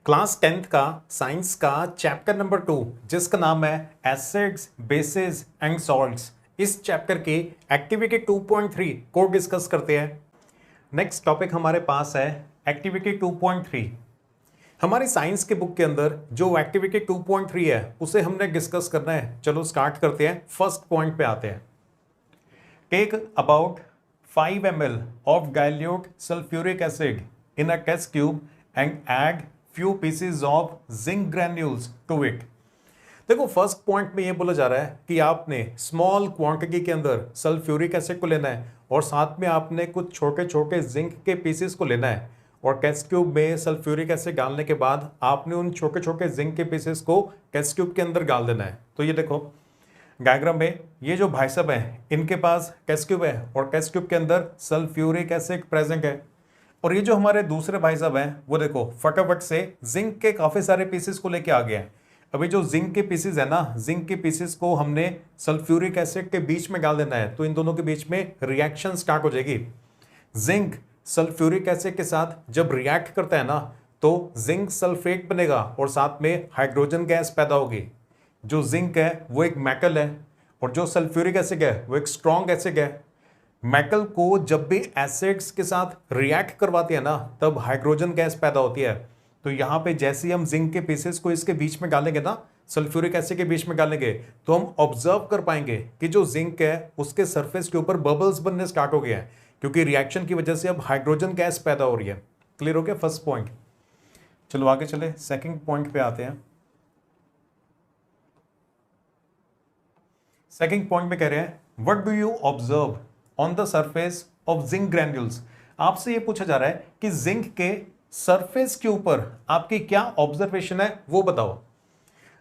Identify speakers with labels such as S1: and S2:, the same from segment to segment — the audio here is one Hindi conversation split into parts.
S1: क्लास 10th का साइंस का चैप्टर नंबर 2 जिसका नाम है एसिड्स बेसिस एंड सॉल्ट्स। इस चैप्टर की एक्टिविटी 2.3 को डिस्कस करते हैं। नेक्स्ट टॉपिक हमारे पास है एक्टिविटी 2.3। हमारी साइंस के बुक के अंदर जो एक्टिविटी 2.3 है उसे हमने डिस्कस करना है। चलो स्टार्ट करते हैं, फर्स्ट पॉइंट पे आते हैं। Take about 5 ml of dilute sulfuric acid in a test tube and add few pieces of zinc granules to it। देखो फर्स्ट पॉइंट में ये बोला जा रहा है कि आपने स्मॉल क्वांटिटी के अंदर सल्फ्यूरिक एसिड को लेना है और साथ में आपने कुछ छोटे छोटे जिंक के पीसेस को लेना है और टेस्ट ट्यूब में सल्फ्यूरिक एसिड डालने के बाद आपने उन छोटे छोटे जिंक के पीसेस को टेस्ट ट्यूब के अंदर डाल देना है। तो ये देखो डायग्राम में ये जो भाई साहब हैं इनके पास टेस्ट ट्यूब है और टेस्ट ट्यूब के अंदर सल्फ्यूरिक एसिड प्रेजेंट है और ये जो हमारे दूसरे भाई साहब हैं वो देखो फटाफट से जिंक के काफी सारे पीसेस को लेके आ गए हैं। अभी जो जिंक के पीसेस है ना, जिंक के पीसेस को हमने सल्फ्यूरिक एसिड के बीच में डाल देना है तो इन दोनों के बीच में रिएक्शन स्टार्ट हो जाएगी। जिंक सल्फ्यूरिक एसिड के साथ जब रिएक्ट करता है ना तो जिंक सल्फेट बनेगा और साथ में हाइड्रोजन गैस पैदा होगी। जो जिंक है वो एक मेटल है और जो सल्फ्यूरिक एसिड है वो एक स्ट्रॉन्ग एसिड है। मेटल को जब भी एसिड्स के साथ रिएक्ट करवाते हैं ना तब हाइड्रोजन गैस पैदा होती है। तो यहाँ पे जैसे ही हम जिंक के पीसेस को इसके बीच में डालेंगे ना, सल्फ्यूरिक एसिड के बीच में डालेंगे तो हम ऑब्जर्व कर पाएंगे कि जो जिंक है उसके सरफेस के ऊपर बबल्स बनने स्टार्ट हो गया है क्योंकि रिएक्शन की वजह से अब हाइड्रोजन गैस पैदा हो रही है। क्लियर हो गया फर्स्ट पॉइंट। चलो आगे चले, सेकंड पॉइंट पे आते हैं। सेकंड पॉइंट में कह रहे हैं what do you observe on the surface of zinc granules. आपसे ये पूछा जा रहा है कि जिंक के सरफेस के ऊपर आपकी क्या ऑब्जर्वेशन है वो बताओ।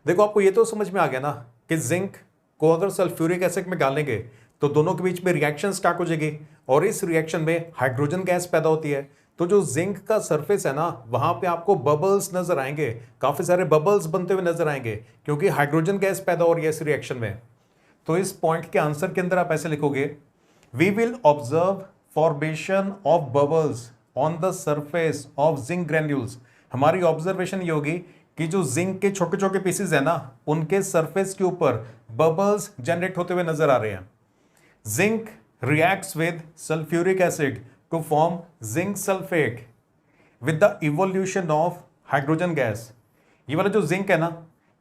S1: देखो आपको ये तो समझ में आ गया ना कि जिंक को अगर सल्फ्यूरिक एसिड में डालेंगे तो दोनों के बीच में रिएक्शन स्टार्ट हो जाएगी और इस रिएक्शन में हाइड्रोजन गैस पैदा होती है। तो जो जिंक का सरफेस है ना वहां पे आपको बबल्स नजर आएंगे, काफी सारे बबल्स बनते हुए नजर आएंगे क्योंकि हाइड्रोजन गैस पैदा हो रही है इस रिएक्शन में। तो इस पॉइंट के आंसर के अंदर आप ऐसे लिखोगे we will observe formation of bubbles on the surface of zinc granules. हमारी ऑब्जर्वेशन ये होगी कि जो जिंक के छोटे छोटे पीसेस है ना उनके सरफेस के ऊपर बबल्स जनरेट होते हुए नजर आ रहे हैं। Zinc reacts with sulphuric acid to form zinc sulphate with the evolution of hydrogen gas. ये वाला जो जिंक है ना,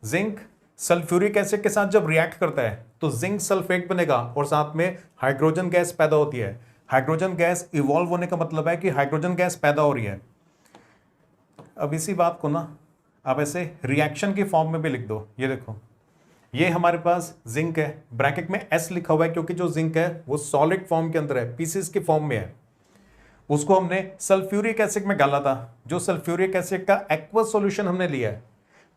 S1: जिंक सल्फ्यूरिक एसिड के साथ जब रिएक्ट करता है तो जिंक सल्फेट बनेगा और साथ में हाइड्रोजन गैस पैदा होती है। हाइड्रोजन गैस इवॉल्व होने का मतलब है कि हाइड्रोजन गैस पैदा हो रही है। अब इसी बात को ना आप ऐसे रिएक्शन की फॉर्म में भी लिख दो। ये देखो ये हमारे पास जिंक है, ब्रैकेट में एस लिखा हुआ है क्योंकि जो जिंक है वो सॉलिड फॉर्म के अंदर है, पीसेस की फॉर्म में है। उसको हमने सल्फ्यूरिक एसिड में डाला था। जो सल्फ्यूरिक एसिड का एक्वस सॉल्यूशन हमने लिया है,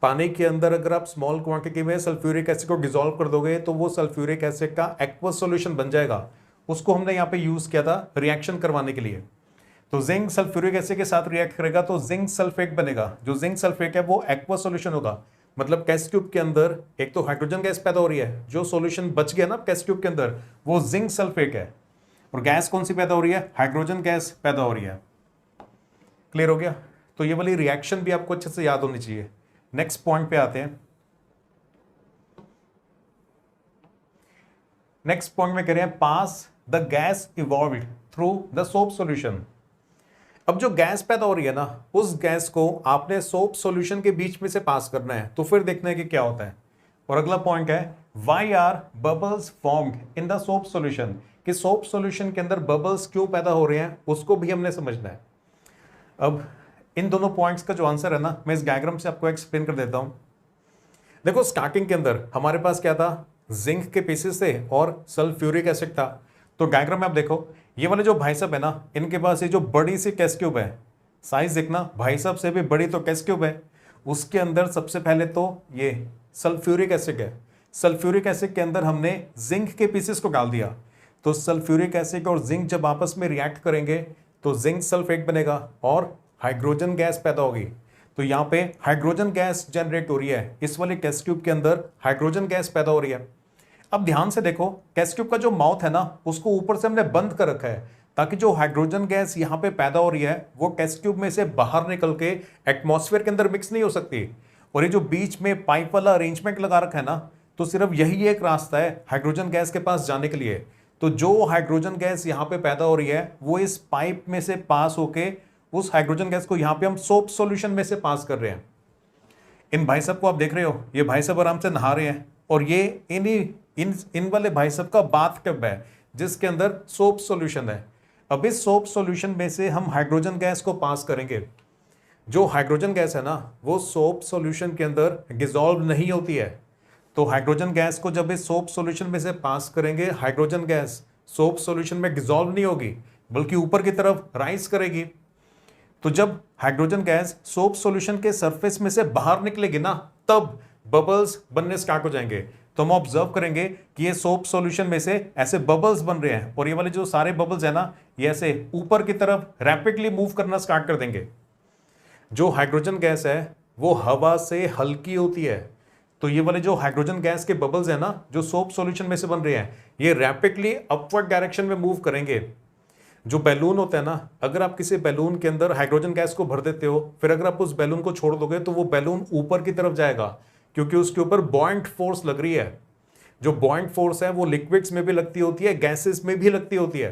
S1: पानी के अंदर अगर आप स्मॉल क्वांटिटी में सल्फ्यूरिक एसिड को डिसॉल्व कर दोगे तो वो सल्फ्यूरिक एसिड का एक्वस सॉल्यूशन बन जाएगा। उसको हमने यहाँ पे यूज किया था रिएक्शन करवाने के लिए। तो जिंक सल्फ्यूरिक एसिड के साथ रिएक्ट करेगा तो जिंक सल्फेट बनेगा। जो जिंक सल्फेट है वो एक्वस सॉल्यूशन होगा, मतलब टेस्ट ट्यूब के अंदर एक तो हाइड्रोजन गैस पैदा हो रही है, जो सॉल्यूशन बच गया ना टेस्ट ट्यूब के अंदर वो जिंक सल्फेट है और गैस कौन सी पैदा हो रही है, हाइड्रोजन गैस पैदा हो रही है। क्लियर हो गया। तो ये वाली रिएक्शन भी आपको अच्छे से याद होनी चाहिए। नेक्स्ट पॉइंट पे आते हैं। नेक्स्ट पॉइंट में कह रहे हैं pass the gas evolved through the soap solution. अब जो गैस पैदा हो रही है ना उस गैस को आपने सोप सॉल्यूशन के बीच में से पास करना है तो फिर देखना है कि क्या होता है। और अगला पॉइंट है why are bubbles formed in the soap solution, कि सोप सॉल्यूशन के अंदर बबल्स क्यों पैदा हो रहे हैं उसको भी हमने समझना है। अब इन दोनों पॉइंट्स का जो आंसर है ना मैं इस डायग्राम से आपको एक्सप्लेन कर देता हूं। देखो स्टार्टिंग के अंदर हमारे पास क्या था, जिंक के पीसेस थे और सल्फ्यूरिक एसिड था। तो डायग्राम में आप देखो ये वाले जो भाई साहब है ना इनके पास ये जो बड़ी सी टेस्ट ट्यूब है, साइज देखना भाई साहब से भी बड़ी तो टेस्ट ट्यूब है, उसके अंदर सबसे पहले तो ये सल्फ्यूरिक एसिड है। सल्फ्यूरिक एसिड के अंदर हमने जिंक के पीसेस को डाल दिया तो सल्फ्यूरिक एसिड और जिंक जब आपस में रिएक्ट करेंगे तो जिंक सल्फेट बनेगा और हाइड्रोजन गैस पैदा होगी। तो यहाँ पे हाइड्रोजन गैस जनरेट हो रही है, इस वाले टेस्ट ट्यूब के अंदर हाइड्रोजन गैस पैदा हो रही है। अब ध्यान से देखो टेस्ट ट्यूब का जो माउथ है ना उसको ऊपर से हमने बंद कर रखा है ताकि जो हाइड्रोजन गैस यहां पे पैदा हो रही है वो टेस्ट ट्यूब में से बाहर निकल के एटमॉस्फेयर के अंदर मिक्स नहीं हो सकती। और ये जो बीच में पाइप वाला अरेंजमेंट लगा रखा है ना, तो सिर्फ यही एक रास्ता है हाइड्रोजन गैस के पास जाने के लिए। तो जो हाइड्रोजन गैस यहां पे पैदा हो रही है वो इस पाइप में से पास होके उस हाइड्रोजन गैस को यहां पे हम सोप सॉल्यूशन में से पास कर रहे हैं। इन भाई साहब को आप देख रहे हो, ये भाई साहब आराम से नहा रहे हैं और ये इन वाले भाई साहब का बाथ टब है जिसके अंदर सोप सॉल्यूशन है। अब इस सोप सॉल्यूशन में से हम हाइड्रोजन गैस को पास करेंगे। जो हाइड्रोजन गैस है ना वो सोप सॉल्यूशन के अंदर डिसॉल्व नहीं होती है। तो हाइड्रोजन गैस को जब इस सोप सॉल्यूशन में से पास करेंगे, हाइड्रोजन गैस सोप सॉल्यूशन में डिसॉल्व नहीं होगी बल्कि ऊपर की तरफ राइज करेगी। तो जब हाइड्रोजन गैस सोप सॉल्यूशन के सरफेस में से बाहर निकलेगी ना, तब बबल्स बनने स्टार्ट हो जाएंगे। तो हम ऑब्जर्व करेंगे कि ये सोप सॉल्यूशन में से ऐसे बबल्स बन रहे हैं और ये वाले जो सारे बबल्स है ना, ये ऐसे ऊपर की तरफ रैपिडली मूव करना स्टार्ट कर देंगे। जो हाइड्रोजन गैस है वो हवा से हल्की होती है। तो ये वाले जो हाइड्रोजन गैस के बबल्स है ना, जो सोप सॉल्यूशन में से बन रहे हैं, ये रैपिडली अपवर्ड डायरेक्शन में मूव करेंगे। जो बैलून होता है ना, अगर आप किसी बैलून के अंदर हाइड्रोजन गैस को भर देते हो, फिर अगर आप उस बैलून को छोड़ दोगे तो वो बैलून ऊपर की तरफ जाएगा क्योंकि उसके ऊपर बॉइंट फोर्स लग रही है। जो बॉइंट फोर्स है वो लिक्विड्स में भी लगती होती है, गैसेस में भी लगती होती है,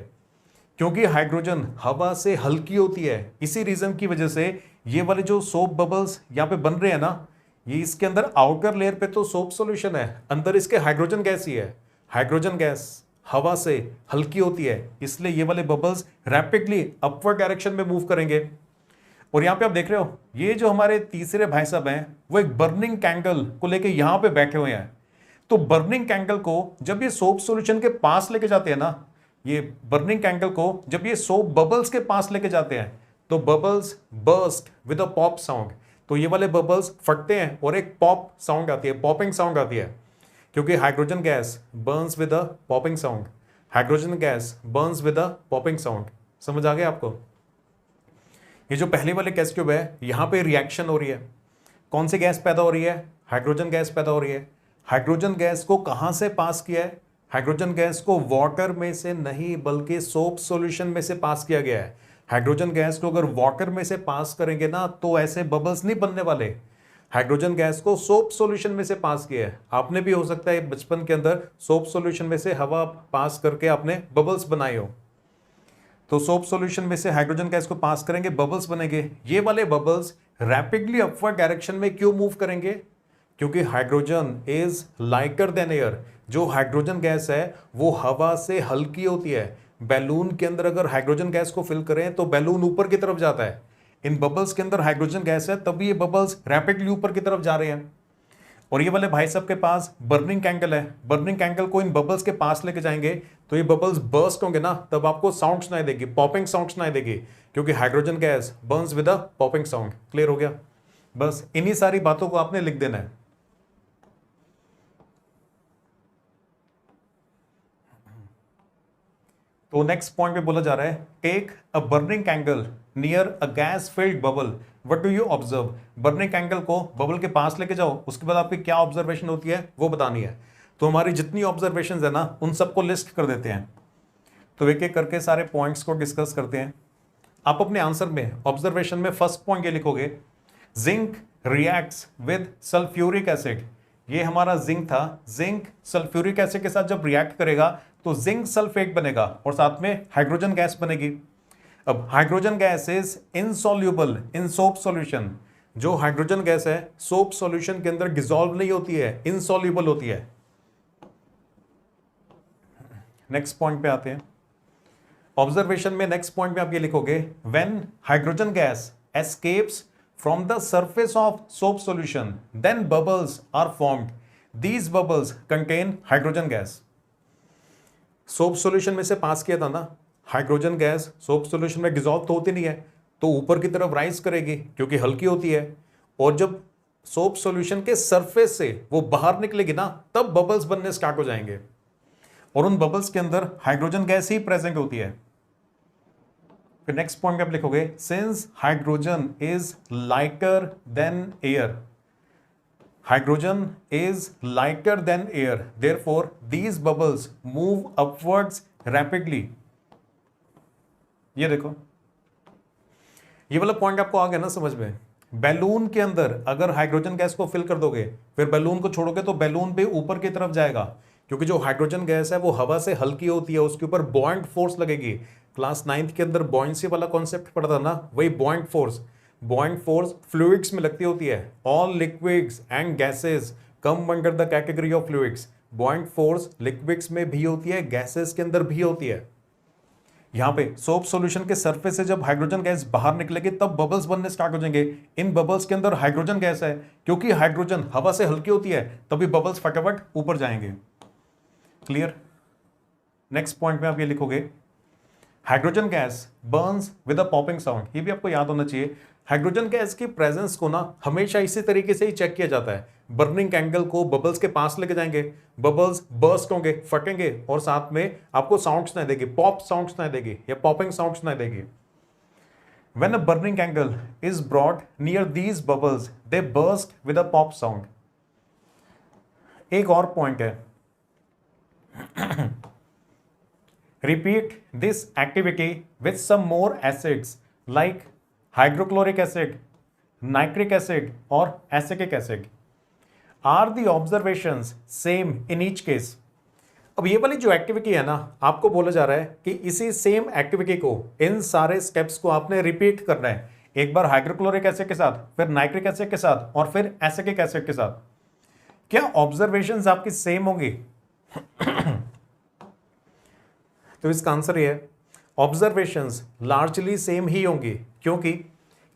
S1: क्योंकि हाइड्रोजन हवा से हल्की होती है। इसी रीजन की वजह से ये वाले जो सोप बबल्स यहाँ पे बन रहे हैं ना, ये इसके अंदर आउटर लेयर पे तो सोप सॉल्यूशन है, अंदर इसके हाइड्रोजन गैस ही है। हाइड्रोजन गैस हवा से हल्की होती है, इसलिए ये वाले बबल्स रैपिडली अपवर्ड डायरेक्शन में मूव करेंगे। और यहां पे आप देख रहे हो, ये जो हमारे तीसरे भाई साहब हैं वो एक बर्निंग कैंडल को लेके यहां पे बैठे हुए हैं। तो बर्निंग कैंडल को जब ये सोप सॉल्यूशन के पास लेके जाते हैं ना, ये बर्निंग कैंडल को जब ये सोप बबल्स के पास लेके जाते हैं तो bubbles burst with a pop sound. तो ये वाले बबल्स फटते हैं और एक पॉप साउंड आती है, पॉपिंग साउंड आती है, क्योंकि hydrogen gas Burns with a popping sound. Hydrogen gas Burns with a popping sound. समझ आ गया आपको? ये जो पहले वाले टेस्ट ट्यूब है, यहां पे रिएक्शन हो रही है। कौन सी गैस पैदा हो रही है? हाइड्रोजन गैस पैदा हो रही है। हाइड्रोजन गैस को कहां से पास किया है? हाइड्रोजन गैस को वाटर में से नहीं बल्कि सोप सॉल्यूशन में से पास किया गया है। हाइड्रोजन गैस को अगर वाटर में से पास करेंगे ना तो ऐसे बबल्स नहीं बनने वाले। हाइड्रोजन गैस को सोप सॉल्यूशन में से पास किया है। आपने भी हो सकता है बचपन के अंदर सोप सॉल्यूशन में से हवा पास करके आपने बबल्स बनाए हो। तो सोप सॉल्यूशन में से हाइड्रोजन गैस को पास करेंगे, बबल्स बनेंगे। ये वाले बबल्स रैपिडली अपवर्ड डायरेक्शन में क्यों मूव करेंगे? क्योंकि hydrogen is lighter than air. जो हाइड्रोजन गैस है वो हवा से हल्की होती है। बैलून के अंदर अगर हाइड्रोजन गैस को फिल करें तो बैलून ऊपर की तरफ जाता है। इन बबल्स के अंदर हाइड्रोजन गैस है, तभी ये बबल्स रैपिडली ऊपर की तरफ जा रहे हैं। और ये वाले भाई साहब के पास बर्निंग कैंडल है। बर्निंग कैंडल को इन बबल्स के पास लेके जाएंगे तो ये बबल्स बर्स्ट होंगे ना, तब आपको साउंड सुनाई देगी, पॉपिंग साउंड सुनाई देगी, क्योंकि hydrogen gas Burns with a popping sound. Clear हो गया? बस इन्हीं सारी बातों को आपने लिख देना है। तो नेक्स्ट पॉइंट पे बोला जा रहा है, take a burning candle near a gas filled bubble, what do you observe? Burning candle को बबल के पास लेके जाओ, उसके बाद आपकी क्या ऑब्जर्वेशन होती है वो बतानी है। तो हमारी जितनी ऑब्जर्वेशन है ना उन सबको लिस्ट कर देते हैं। तो एक एक करके सारे पॉइंट्स को डिस्कस करते हैं। आप अपने आंसर में ऑब्जर्वेशन में फर्स्ट पॉइंट ये लिखोगे, zinc reacts with sulphuric acid. ये हमारा जिंक था। जिंक सल्फ्यूरिक एसिड के साथ जब रिएक्ट करेगा तो जिंक सल्फेट बनेगा और साथ में हाइड्रोजन गैस बनेगी। अब hydrogen gas is insoluble in soap solution. जो हाइड्रोजन गैस है सोप सॉल्यूशन के अंदर डिसॉल्व नहीं होती है, इनसॉल्यूबल होती है। नेक्स्ट पॉइंट पे आते हैं। ऑब्जर्वेशन में नेक्स्ट पॉइंट पे आप ये लिखोगे, when hydrogen gas escapes from the surface of soap solution then bubbles are formed. These bubbles contain hydrogen gas. Soap solution में से पास किया था ना, हाइड्रोजन गैस सोप सॉल्यूशन में डिसॉल्व तो होती नहीं है, तो ऊपर की तरफ राइज करेगी क्योंकि हल्की होती है। और जब सोप सॉल्यूशन के सरफेस से वो बाहर निकलेगी ना, तब बबल्स बनने स्टार्ट हो जाएंगे और उन बबल्स के अंदर हाइड्रोजन गैस ही प्रेजेंट होती है। फिर नेक्स्ट पॉइंट पे आप लिखोगे, since hydrogen is lighter than air, hydrogen is lighter than air, therefore these bubbles move upwards rapidly. ये देखो, ये वाला पॉइंट आपको आ गया ना समझ में। बैलून के अंदर अगर हाइड्रोजन गैस को फिल कर दोगे, फिर बैलून को छोड़ोगे तो बैलून भी ऊपर की तरफ जाएगा, क्योंकि जो हाइड्रोजन गैस है वो हवा से हल्की होती है, उसके ऊपर बॉइंट फोर्स लगेगी। क्लास 9th के अंदर बॉयंसी वाला कॉन्सेप्ट पढ़ा था ना, वही बॉइंट फोर्स। बॉइंट फोर्स फ्लूइड्स में लगती होती है। All liquids and gases come under the category of fluids. बॉइंट force liquids में भी होती है, गैसेस के अंदर भी होती है। यहां पे सोप सॉल्यूशन के सरफेस से जब हाइड्रोजन गैस बाहर निकलेगी तब बबल्स बनने स्टार्ट हो जाएंगे। इन बबल्स के अंदर हाइड्रोजन गैस है, क्योंकि हाइड्रोजन हवा से हल्की होती है तभी बबल्स फटाफट ऊपर जाएंगे। क्लियर? नेक्स्ट पॉइंट में आप ये लिखोगे, hydrogen gas Burns with a popping sound. ये भी आपको याद होना चाहिए। हाइड्रोजन गैस की प्रेजेंस को ना हमेशा इसी तरीके से ही चेक किया जाता है। बर्निंग एंगल को बबल्स के पास लेके जाएंगे, बबल्स बर्स्ट होंगे, फटेंगे और साथ में आपको साउंड सुनाई देगी, पॉप साउंड सुनाई देगी या पॉपिंग साउंड सुनाई देगी। When a burning angle is brought near these bubbles, they burst with a pop sound. एक और पॉइंट है, repeat this activity with some more acids like hydrochloric acid, nitric acid or acetic acid. Are the observations same in each case? अब ये वाली जो एक्टिविटी है ना, आपको बोला जा रहा है कि इसी सेम एक्टिविटी को, इन सारे स्टेप्स को आपने रिपीट करना है। एक बार हाइड्रोक्लोरिक एसिड के साथ, फिर नाइट्रिक एसिड के साथ और फिर एसिटिक एसिड के साथ। क्या ऑब्जर्वेशंस आपकी सेम होंगी? तो इसका आंसर ये है, ऑब्जर्वेशंस लार्जली सेम ही होंगी, क्योंकि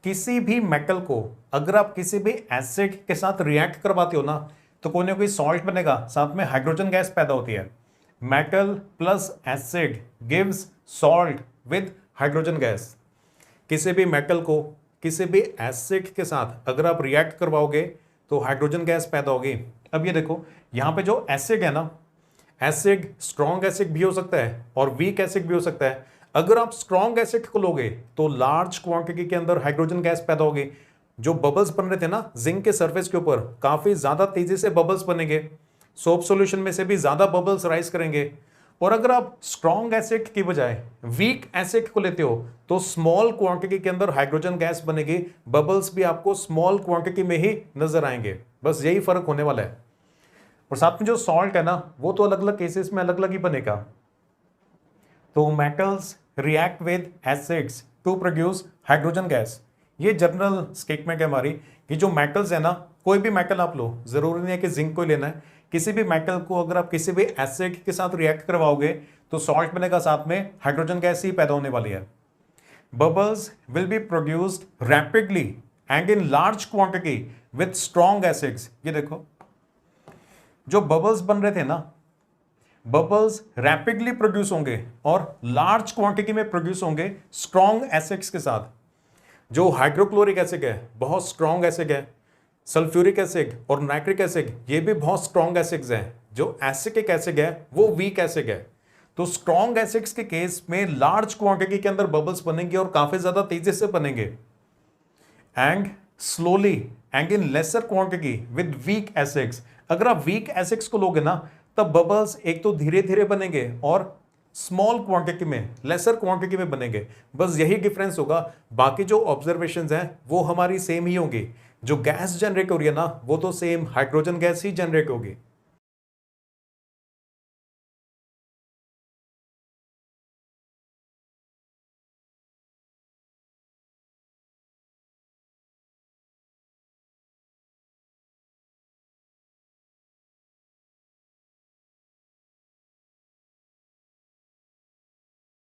S1: किसी भी मेटल को अगर आप किसी भी एसिड के साथ रिएक्ट करवाते हो ना, तो कोई ना कोई सॉल्ट बनेगा, साथ में हाइड्रोजन गैस पैदा होती है। Metal plus acid gives salt with hydrogen gas. किसी भी मेटल को किसी भी एसिड के साथ अगर आप रिएक्ट करवाओगे तो हाइड्रोजन गैस पैदा होगी। अब ये देखो, यहाँ पे जो एसिड है ना, एसिड स्ट्रॉन्ग एसिड भी हो सकता है और वीक एसिड भी हो सकता है। अगर आप स्ट्रॉन्ग एसिड को लोगे तो लार्ज क्वांटिटी के अंदर हाइड्रोजन गैस पैदा होगी। जो बबल्स बन रहे थे ना जिंक के सरफेस के ऊपर, काफी ज्यादा तेजी से बबल्स बनेंगे। सोप सॉल्यूशन में से भी ज्यादा बबल्स राइज करेंगे। और अगर आप स्ट्रॉन्ग एसिड की बजाय वीक एसिड को लेते हो तो स्मॉल क्वांटिटी के अंदर हाइड्रोजन गैस बनेगी, बबल्स भी आपको स्मॉल क्वांटिटी में ही नजर आएंगे। बस यही फर्क होने वाला है। और साथ में जो सॉल्ट है ना, वो तो अलग अलग केसेस में अलग अलग ही बनेगा। तो metals react with acids to produce hydrogen gas. ये जनरल स्टेटमेंट है हमारी कि जो मेटल्स है ना, कोई भी मेटल आप लो, जरूरी नहीं है कि जिंक को ही लेना है। किसी भी मेटल को अगर आप किसी भी एसिड के साथ रिएक्ट करवाओगे तो सॉल्ट बनेगा, साथ में हाइड्रोजन गैस ही पैदा होने वाली है। Bubbles will be produced rapidly and in large quantity with strong acids. ये देखो, जो बबल्स बन रहे थे ना, बबल्स रैपिडली प्रोड्यूस होंगे और लार्ज क्वांटिटी में प्रोड्यूस होंगे स्ट्रॉन्ग एसिड्स के साथ। जो हाइड्रोक्लोरिक एसिड है बहुत स्ट्रॉन्ग एसिड है, सल्फ्यूरिक एसिड और नाइट्रिक एसिड ये भी बहुत स्ट्रॉन्ग एसिड्स हैं। जो एसिटिक एसिड है वो वीक एसिड है। तो स्ट्रॉन्ग एसिड्स के केस में लार्ज क्वांटिटी के अंदर बबल्स बनेंगे और काफी ज्यादा तेजी से बनेंगे। And slowly and in laser quantity with weak acids. अगर आप वीक एसिड्स को लोगे ना, तब बबल्स एक तो धीरे धीरे बनेंगे और स्मॉल क्वांटिटी में, लेसर क्वांटिटी में बनेंगे। बस यही डिफरेंस होगा। बाकी जो ऑब्जर्वेशंस हैं वो हमारी सेम ही होंगी। जो गैस जनरेट हो रही है ना, वो तो सेम हाइड्रोजन गैस ही जनरेट होगी।